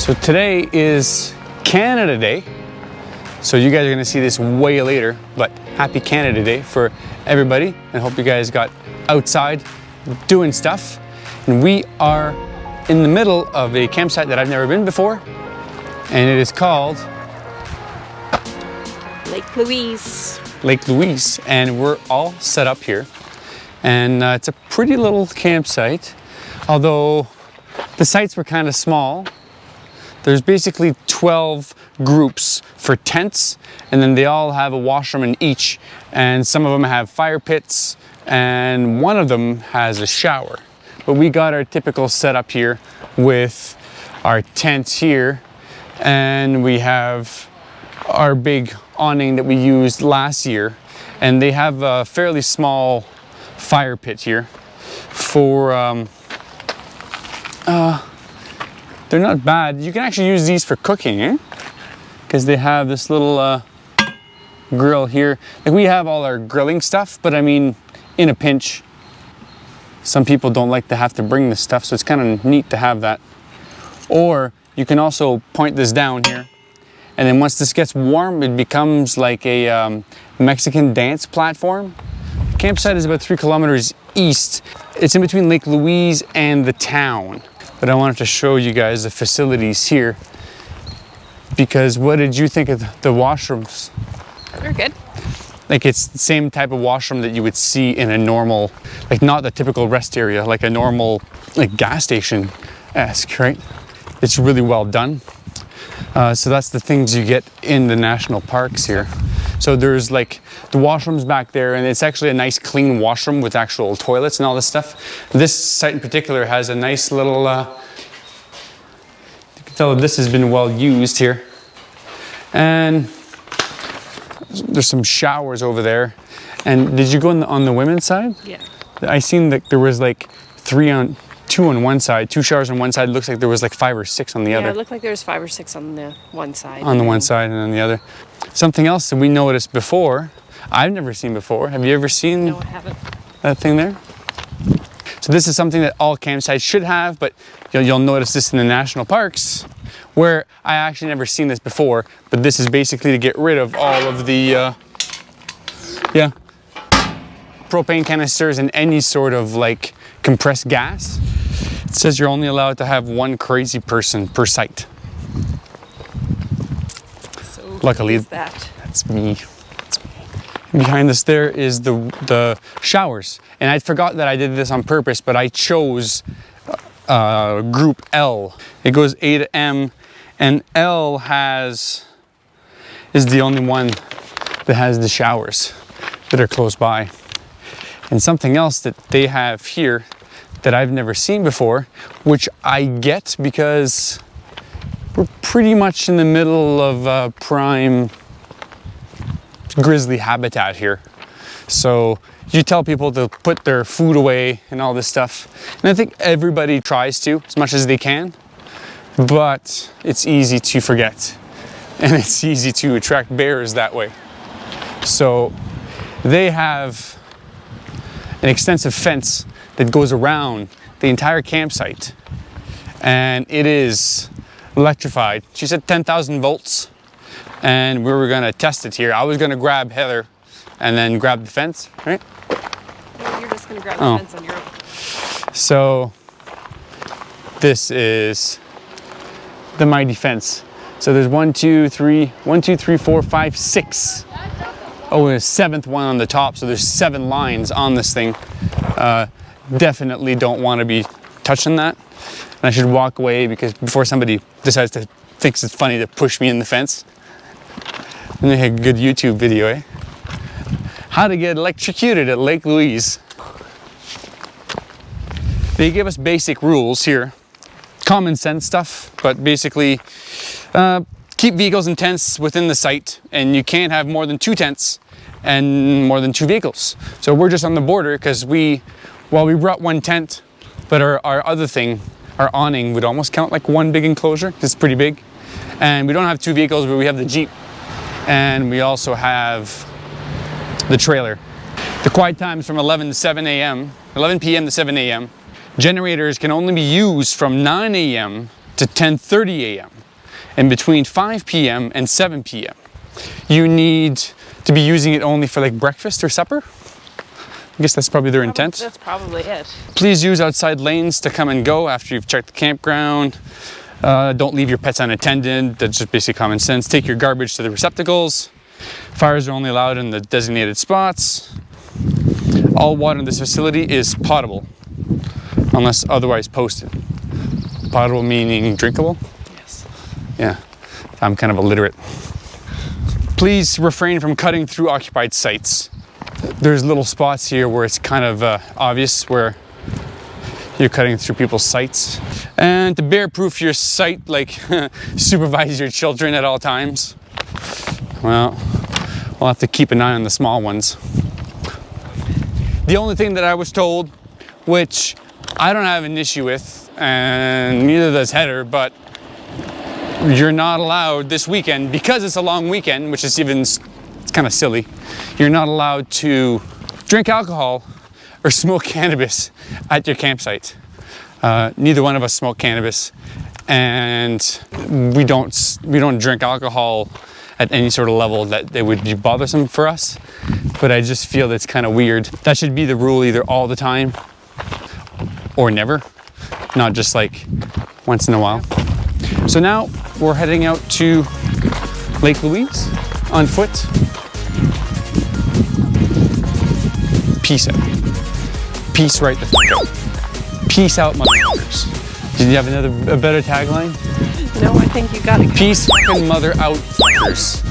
So today is Canada Day. So you guys are gonna see this way later, but happy Canada Day for everybody. And hope you guys got outside doing stuff. And we are in the middle of a campsite that I've never been before. And it is called Lake Louise. Lake Louise. And we're all set up here. And it's a pretty little campsite. Although the sites were kind of small. There's basically 12 groups for tents, and then they all have a washroom in each, and some of them have fire pits, and one of them has a shower. But we got our typical setup here with our tents here, and we have our big awning that we used last year, and they have a fairly small fire pit here for they're not bad. You can actually use these for cooking, eh? Because they have this little grill here. Like, we have all our grilling stuff, but I mean, in a pinch, some people don't like to have to bring this stuff, so it's kind of neat to have that. Or you can also point this down here, and then once this gets warm, it becomes like a Mexican dance platform. The campsite is about 3 kilometers east. It's in between Lake Louise and the town. But I wanted to show you guys the facilities here, because what did you think of the washrooms? They're good. Like, it's the same type of washroom that you would see in a normal, like not the typical rest area, like a normal like gas station-esque, right? It's really well done. So that's the things you get in the national parks here. So there's like the washrooms back there, and it's actually a nice clean washroom with actual toilets and all this stuff. This site in particular has a nice little, you can tell this has been well used here. And there's some showers over there. And did you go on the women's side? Yeah. I seen that there was like two on one side, 2 showers on one side. It looks like there was like 5 or 6 on the other. Yeah, it looked like there was 5 or 6 on the one side. On the one side and on the other. Something else that we noticed before, I've never seen before. Have you ever seen No, I haven't. that thing there? So this is something that all campsites should have, but you'll notice this in the national parks, where I actually never seen this before, but this is basically to get rid of all of the, propane canisters and any sort of like compressed gas. It says you're only allowed to have 1 crazy person per site. So Luckily, that's me. That's me. Behind us there is the showers. And I forgot that I did this on purpose, but I chose group L. It goes A to M, and L is the only one that has the showers that are close by. And something else that they have here that I've never seen before, which I get because we're pretty much in the middle of prime grizzly habitat here. So you tell people to put their food away and all this stuff. And I think everybody tries to, as much as they can, but it's easy to forget. And it's easy to attract bears that way. So they have an extensive fence that goes around the entire campsite, and it is electrified. She said 10,000 volts, and we were gonna test it here. I was gonna grab Heather and then grab the fence, right? No, you're just gonna grab the fence on your own. So this is the mighty fence. So there's 1, 2, 3, 4, 5, 6. Oh, and a 7th one on the top, so there's 7 lines on this thing. Definitely don't want to be touching that. And I should walk away before somebody decides to thinks it's funny to push me in the fence. And they had a good YouTube video, eh? How to get electrocuted at Lake Louise. They give us basic rules here. Common sense stuff, but basically keep vehicles and tents within the site, and you can't have more than 2 tents and more than 2 vehicles. So we're just on the border because we brought 1 tent, but our other thing, our awning, would almost count like 1 big enclosure. It's pretty big. And we don't have 2 vehicles, but we have the Jeep. And we also have the trailer. The quiet times from 11 p.m. to 7 a.m. Generators can only be used from 9 a.m. to 10:30 a.m. And between 5 p.m. and 7 p.m. you need to be using it only for like breakfast or supper. I guess that's probably their intent. That's probably it. Please use outside lanes to come and go after you've checked the campground. Don't leave your pets unattended. That's just basic common sense. Take your garbage to the receptacles. Fires are only allowed in the designated spots. All water in this facility is potable, unless otherwise posted. Potable meaning drinkable? Yes. Yeah, I'm kind of illiterate. Please refrain from cutting through occupied sites. There's little spots here where it's kind of obvious where you're cutting through people's sites. And to bear-proof your site, like supervise your children at all times. Well, we'll have to keep an eye on the small ones. The only thing that I was told, which I don't have an issue with, and neither does Heather, but you're not allowed this weekend, because it's a long weekend, which is even, it's kind of silly, you're not allowed to drink alcohol or smoke cannabis at your campsite. Neither one of us smoke cannabis, and we don't drink alcohol at any sort of level that it would be bothersome for us. But I just feel that's kind of weird. That should be the rule either all the time or never, not just like once in a while. So now we're heading out to Lake Louise on foot. Peace out. Peace right the fuck out. Peace out, motherfuckers. Did you have a better tagline? No, I think you got it. Peace fucking mother out fuckers.